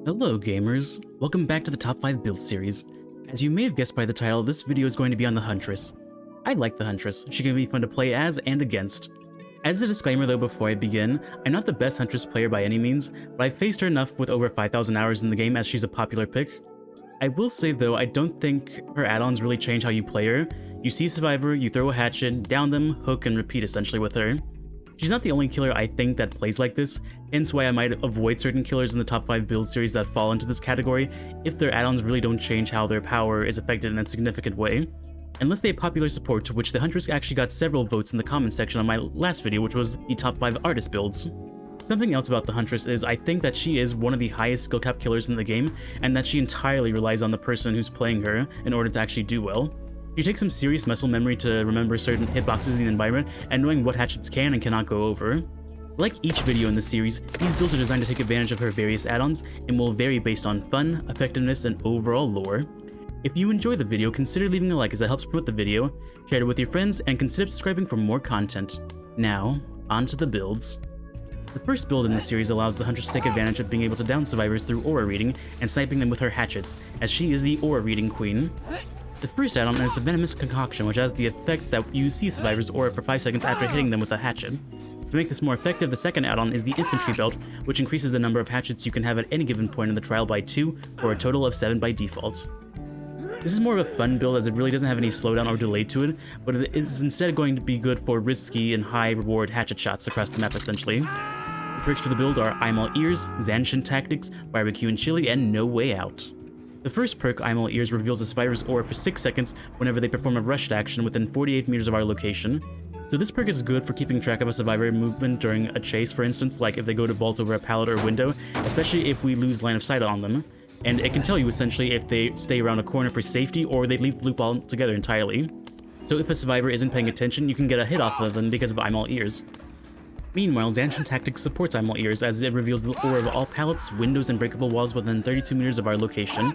Hello gamers, welcome back to the top 5 build series. As you may have guessed by the title, this video is going to be on the Huntress. I like the Huntress, she can be fun to play as and against. As a disclaimer though before I begin, I'm not the best Huntress player by any means, but I've faced her enough with over 5,000 hours in the game as she's a popular pick. I will say though, I don't think her add-ons really change how you play her. You see Survivor, you throw a hatchet, down them, hook, and repeat essentially with her. She's not the only killer I think that plays like this, hence why I might avoid certain killers in the top 5 build series that fall into this category if their add-ons really don't change how their power is affected in a significant way. Unless they have popular support, to which the Huntress actually got several votes in the comments section on my last video, which was the top 5 artist builds. Something else about the Huntress is I think that she is one of the highest skill cap killers in the game, and that she entirely relies on the person who's playing her in order to actually do well. She takes some serious muscle memory to remember certain hitboxes in the environment and knowing what hatchets can and cannot go over. Like each video in the series, these builds are designed to take advantage of her various add-ons and will vary based on fun, effectiveness, and overall lore. If you enjoy the video, consider leaving a like as it helps promote the video, share it with your friends, and consider subscribing for more content. Now, on to the builds. The first build in the series allows the Huntress to take advantage of being able to down survivors through aura reading and sniping them with her hatchets, as she is the aura reading queen. The first add-on is the Venomous Concoction, which has the effect that you see survivors' aura for 5 seconds after hitting them with a hatchet. To make this more effective, the second add-on is the Infantry Belt, which increases the number of hatchets you can have at any given point in the trial by 2, for a total of 7 by default. This is more of a fun build as it really doesn't have any slowdown or delay to it, but it is instead going to be good for risky and high reward hatchet shots across the map essentially. The perks for the build are I'm All Ears, Zanshin Tactics, Barbecue and Chili, and No Way Out. The first perk, I'm All Ears, reveals a survivor's aura for 6 seconds whenever they perform a rushed action within 48 meters of our location. So this perk is good for keeping track of a survivor movement during a chase, for instance, like if they go to vault over a pallet or window, especially if we lose line of sight on them. And it can tell you essentially if they stay around a corner for safety or they leave the loop altogether entirely. So if a survivor isn't paying attention, you can get a hit off of them because of I'm All Ears. Meanwhile, Zanshin Tactics supports I'm All Ears as it reveals the aura of all pallets, windows, and breakable walls within 32 meters of our location.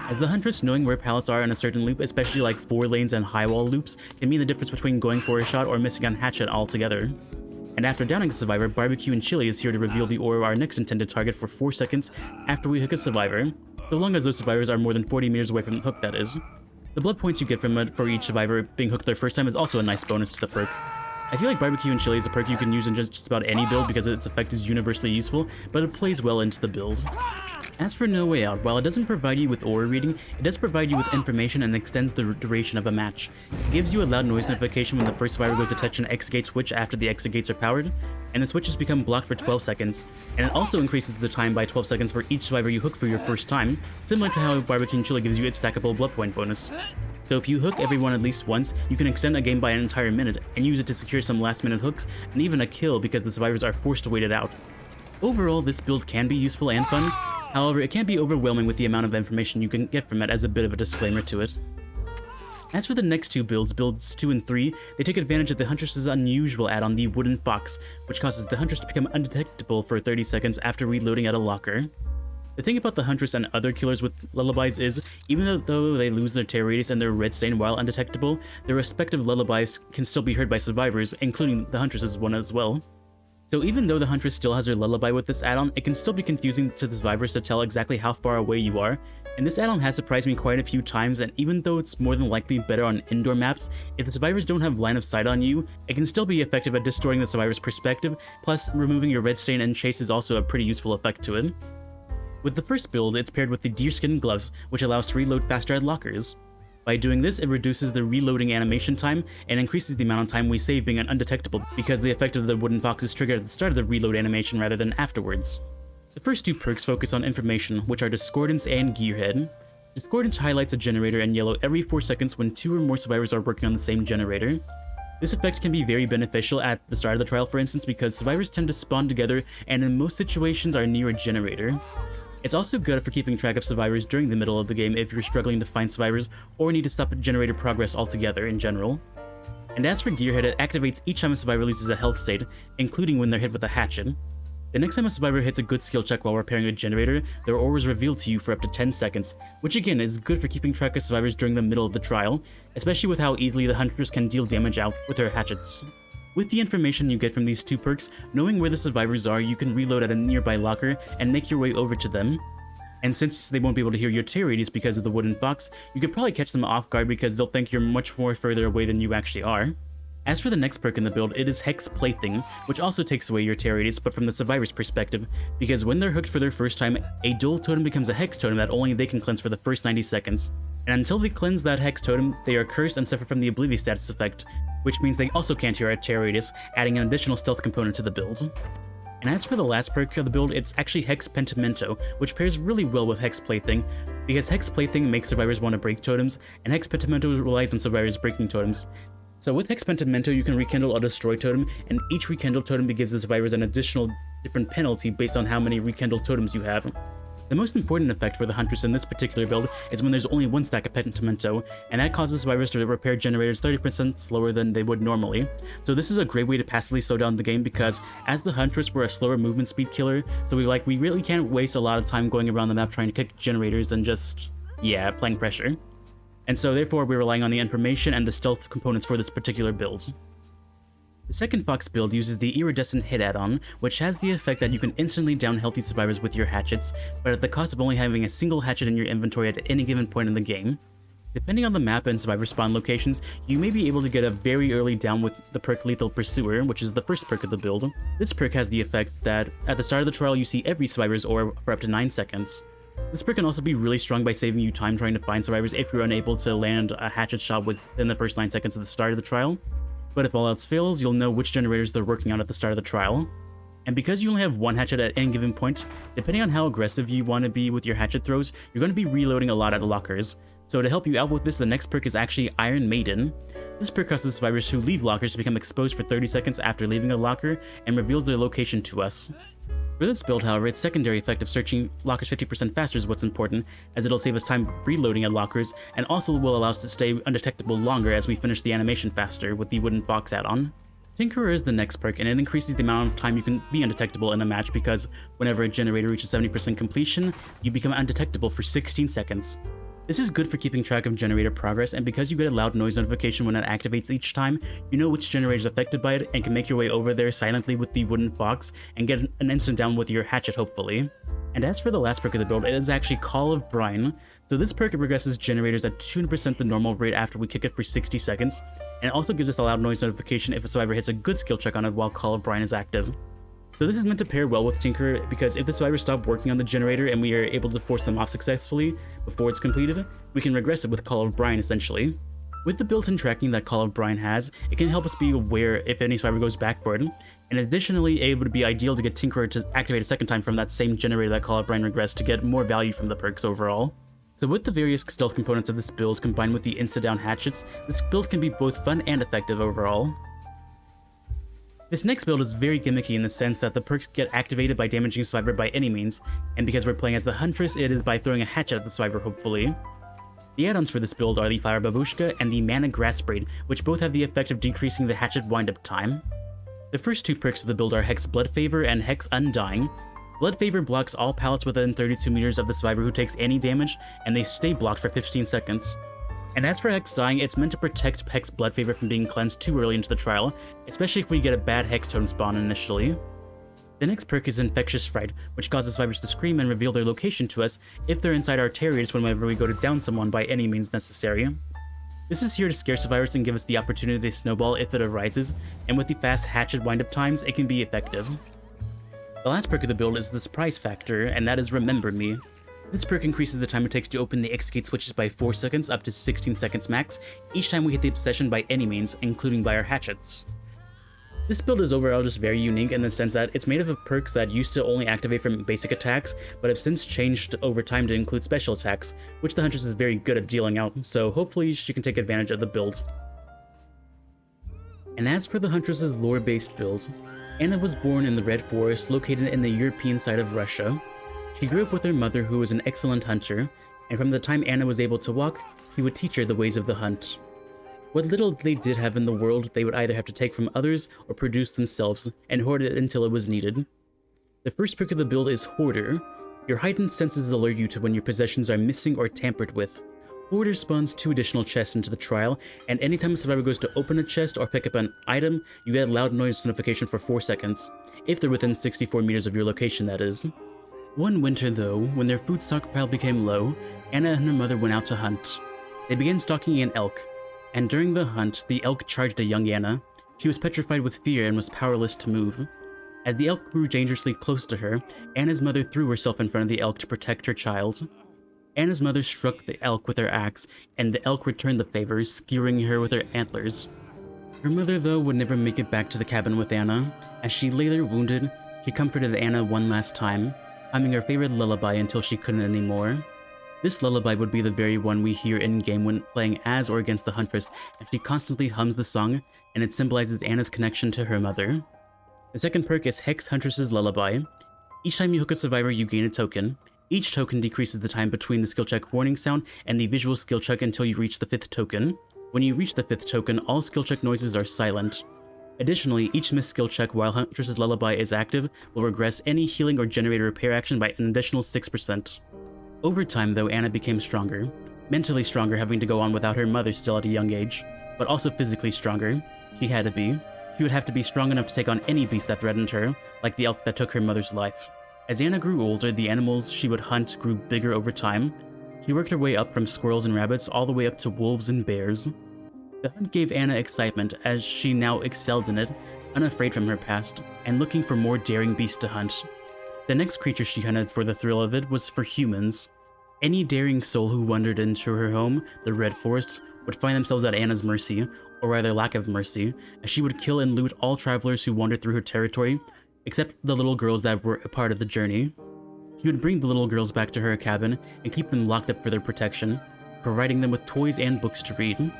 As the Huntress, knowing where pallets are in a certain loop, especially like 4 lanes and high wall loops, can mean the difference between going for a shot or missing on hatchet altogether. And after downing a survivor, Barbecue and Chili is here to reveal the aura of our next intended target for 4 seconds after we hook a survivor, so long as those survivors are more than 40 meters away from the hook, that is. The blood points you get from it for each survivor being hooked their first time is also a nice bonus to the perk. I feel like Barbecue and Chili is a perk you can use in just about any build because its effect is universally useful, but it plays well into the build. As for No Way Out, while it doesn't provide you with aura reading, it does provide you with information and extends the duration of a match. It gives you a loud noise notification when the first survivor goes to touch an exit gate switch after the exit gates are powered, and the switches become blocked for 12 seconds, and it also increases the time by 12 seconds for each survivor you hook for your first time, similar to how Barbecue and Chili gives you its stackable blood point bonus. So if you hook everyone at least once, you can extend a game by an entire minute and use it to secure some last minute hooks and even a kill because the survivors are forced to wait it out. Overall, this build can be useful and fun, however it can be overwhelming with the amount of information you can get from it as a bit of a disclaimer to it. As for the next two builds, builds 2 and 3, they take advantage of the Huntress's unusual add-on, the Wooden Fox, which causes the Huntress to become undetectable for 30 seconds after reloading at a locker. The thing about the Huntress and other killers with lullabies is, even though they lose their terror radius and their red stain while undetectable, their respective lullabies can still be heard by survivors, including the Huntress's one as well. So even though the Huntress still has her lullaby with this add-on, it can still be confusing to the survivors to tell exactly how far away you are, and this add-on has surprised me quite a few times, and even though it's more than likely better on indoor maps, if the survivors don't have line of sight on you, it can still be effective at distorting the survivor's perspective, plus removing your red stain and chase is also a pretty useful effect to it. With the first build, it's paired with the Deerskin Gloves, which allows to reload faster at lockers. By doing this, it reduces the reloading animation time and increases the amount of time we save being undetectable because the effect of the Wooden Fox is triggered at the start of the reload animation rather than afterwards. The first 2 perks focus on information, which are Discordance and Gearhead. Discordance highlights a generator in yellow every 4 seconds when 2 or more survivors are working on the same generator. This effect can be very beneficial at the start of the trial, for instance, because survivors tend to spawn together and in most situations are near a generator. It's also good for keeping track of survivors during the middle of the game if you're struggling to find survivors or need to stop generator progress altogether in general. And as for Gearhead, it activates each time a survivor loses a health state, including when they're hit with a hatchet. The next time a survivor hits a good skill check while repairing a generator, their aura is revealed to you for up to 10 seconds, which again is good for keeping track of survivors during the middle of the trial, especially with how easily the Huntress can deal damage out with her hatchets. With the information you get from these 2 perks, knowing where the survivors are, you can reload at a nearby locker and make your way over to them. And since they won't be able to hear your tear radius because of the wooden box, you could probably catch them off guard because they'll think you're much more further away than you actually are. As for the next perk in the build, it is Hex Plaything, which also takes away your tear radius, but from the survivor's perspective, because when they're hooked for their first time, a dual totem becomes a Hex Totem that only they can cleanse for the first 90 seconds. And until they cleanse that Hex Totem, they are cursed and suffer from the Oblivious status effect, which means they also can't hear our tear radius, adding an additional stealth component to the build. And as for the last perk of the build, it's actually Hex Pentimento, which pairs really well with Hex Plaything, because Hex Plaything makes survivors want to break totems, and Hex Pentimento relies on survivors breaking totems. So with Hex Pentimento, you can rekindle a destroy totem, and each rekindled totem gives the survivors an additional different penalty based on how many rekindled totems you have. The most important effect for the Huntress in this particular build is when there's only one stack of Pentimento, and that causes survivors to repair generators 30% slower than they would normally. So this is a great way to passively slow down the game because as the Huntress, we're a slower movement speed killer, so we really can't waste a lot of time going around the map trying to kick generators and just, yeah, playing pressure. And so therefore we're relying on the information and the stealth components for this particular build. The second Fox build uses the Iridescent Hit add-on, which has the effect that you can instantly down healthy survivors with your hatchets, but at the cost of only having a single hatchet in your inventory at any given point in the game. Depending on the map and survivor spawn locations, you may be able to get a very early down with the perk Lethal Pursuer, which is the first perk of the build. This perk has the effect that at the start of the trial you see every survivor's aura for up to 9 seconds. This perk can also be really strong by saving you time trying to find survivors if you're unable to land a hatchet shot within the first 9 seconds of the start of the trial. But if all else fails, you'll know which generators they're working on at the start of the trial. And because you only have one hatchet at any given point, depending on how aggressive you want to be with your hatchet throws, you're going to be reloading a lot at lockers. So to help you out with this, the next perk is actually Iron Maiden. This perk causes survivors who leave lockers to become exposed for 30 seconds after leaving a locker and reveals their location to us. For this build, however, its secondary effect of searching lockers 50% faster is what's important, as it'll save us time reloading at lockers, and also will allow us to stay undetectable longer as we finish the animation faster with the Wooden Fox add-on. Tinkerer is the next perk, and it increases the amount of time you can be undetectable in a match because whenever a generator reaches 70% completion, you become undetectable for 16 seconds. This is good for keeping track of generator progress, and because you get a loud noise notification when it activates each time, you know which generator is affected by it and can make your way over there silently with the Wooden Fox and get an instant down with your hatchet hopefully. And as for the last perk of the build, it is actually Call of Brine. So this perk regresses generators at 200% the normal rate after we kick it for 60 seconds, and it also gives us a loud noise notification if a survivor hits a good skill check on it while Call of Brine is active. So this is meant to pair well with Tinkerer because if the survivors stop working on the generator and we are able to force them off successfully before it's completed, we can regress it with Call of Brine essentially. With the built-in tracking that Call of Brine has, it can help us be aware if any survivor goes back for it, and additionally it would be ideal to get Tinkerer to activate a second time from that same generator that Call of Brine regressed to get more value from the perks overall. So with the various stealth components of this build combined with the insta-down hatchets, this build can be both fun and effective overall. This next build is very gimmicky in the sense that the perks get activated by damaging a survivor by any means, and because we're playing as the Huntress, it is by throwing a hatchet at the survivor hopefully. The add-ons for this build are the Flower Babushka and the Mana Grass Braid, which both have the effect of decreasing the hatchet wind-up time. The first two perks of the build are Hex Blood Favor and Hex Undying. Blood Favor blocks all pallets within 32 meters of the survivor who takes any damage, and they stay blocked for 15 seconds. And as for Hex Dying, it's meant to protect Hex Blood Favor from being cleansed too early into the trial, especially if we get a bad Hex Totem spawn initially. The next perk is Infectious Fright, which causes survivors to scream and reveal their location to us if they're inside our terriers whenever we go to down someone by any means necessary. This is here to scare survivors and give us the opportunity to snowball if it arises, and with the fast hatchet wind-up times, it can be effective. The last perk of the build is the Surprise Factor, and that is Remember Me. This perk increases the time it takes to open the X-Gate switches by 4 seconds up to 16 seconds max, each time we hit the obsession by any means, including by our hatchets. This build is overall just very unique in the sense that it's made up of perks that used to only activate from basic attacks, but have since changed over time to include special attacks, which the Huntress is very good at dealing out, so hopefully she can take advantage of the build. And as for the Huntress's lore-based build, Anna was born in the Red Forest located in the European side of Russia. She grew up with her mother who was an excellent hunter, and from the time Anna was able to walk, he would teach her the ways of the hunt. What little they did have in the world, they would either have to take from others or produce themselves, and hoard it until it was needed. The first perk of the build is Hoarder. Your heightened senses alert you to when your possessions are missing or tampered with. Hoarder spawns 2 additional chests into the trial, and anytime a survivor goes to open a chest or pick up an item, you get a loud noise notification for 4 seconds, if they're within 64 meters of your location that is. One winter though, when their food stockpile became low, Anna and her mother went out to hunt. They began stalking an elk, and during the hunt, the elk charged at young Anna. She was petrified with fear and was powerless to move. As the elk grew dangerously close to her, Anna's mother threw herself in front of the elk to protect her child. Anna's mother struck the elk with her axe, and the elk returned the favor, skewering her with her antlers. Her mother, though, would never make it back to the cabin with Anna. As she lay there wounded, she comforted Anna one last time, humming her favorite lullaby until she couldn't anymore. This lullaby would be the very one we hear in-game when playing as or against the Huntress, as she constantly hums the song, and it symbolizes Anna's connection to her mother. The second perk is Hex Huntress's Lullaby. Each time you hook a survivor, you gain a token. Each token decreases the time between the skill check warning sound and the visual skill check until you reach the 5th token. When you reach the 5th token, all skill check noises are silent. Additionally, each missed skill check while Huntress's Lullaby is active will regress any healing or generate a repair action by an additional 6%. Over time though, Anna became stronger. Mentally stronger, having to go on without her mother still at a young age, but also physically stronger. She had to be. She would have to be strong enough to take on any beast that threatened her, like the elk that took her mother's life. As Anna grew older, the animals she would hunt grew bigger over time. She worked her way up from squirrels and rabbits all the way up to wolves and bears. The hunt gave Anna excitement as she now excelled in it, unafraid from her past, and looking for more daring beasts to hunt. The next creature she hunted for the thrill of it was for humans. Any daring soul who wandered into her home, the Red Forest, would find themselves at Anna's mercy, or rather lack of mercy, as she would kill and loot all travelers who wandered through her territory, except the little girls that were a part of the journey. She would bring the little girls back to her cabin and keep them locked up for their protection, providing them with toys and books to read.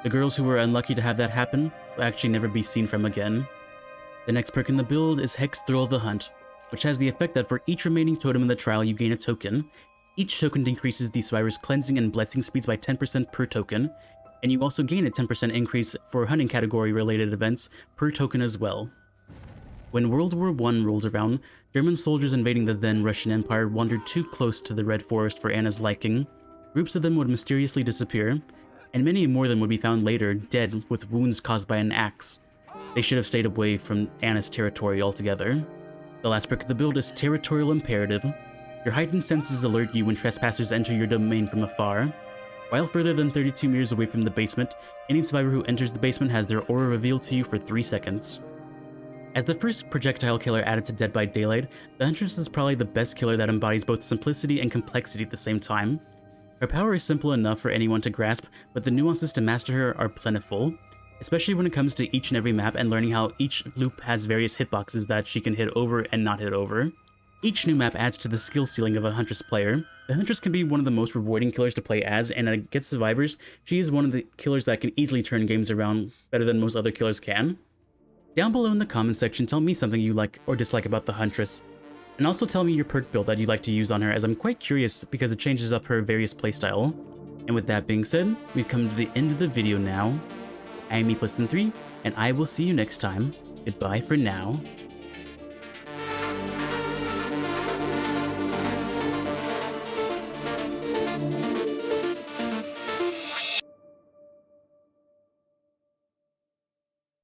The girls who were unlucky to have that happen will actually never be seen from again. The next perk in the build is Hex Thrill of the Hunt, which has the effect that for each remaining totem in the trial you gain a token. Each token decreases the survivor's cleansing and blessing speeds by 10% per token, and you also gain a 10% increase for hunting category related events per token as well. When World War I rolled around, German soldiers invading the then Russian Empire wandered too close to the Red Forest for Anna's liking. Groups of them would mysteriously disappear, and many more of them would be found later dead with wounds caused by an axe. They should have stayed away from Anna's territory altogether. The last perk of the build is Territorial Imperative. Your heightened senses alert you when trespassers enter your domain from afar. While further than 32 meters away from the basement, any survivor who enters the basement has their aura revealed to you for 3 seconds. As the first projectile killer added to Dead by Daylight, the Huntress is probably the best killer that embodies both simplicity and complexity at the same time. Her power is simple enough for anyone to grasp, but the nuances to master her are plentiful, especially when it comes to each and every map and learning how each loop has various hitboxes that she can hit over and not hit over. Each new map adds to the skill ceiling of a Huntress player. The Huntress can be one of the most rewarding killers to play as, and against survivors, she is one of the killers that can easily turn games around better than most other killers can. Down below in the comments section, tell me something you like or dislike about the Huntress, and also tell me your perk build that you like to use on her, as I'm quite curious because it changes up her various playstyle. And with that being said, we've come to the end of the video now. I am E+3, and I will see you next time. Goodbye for now.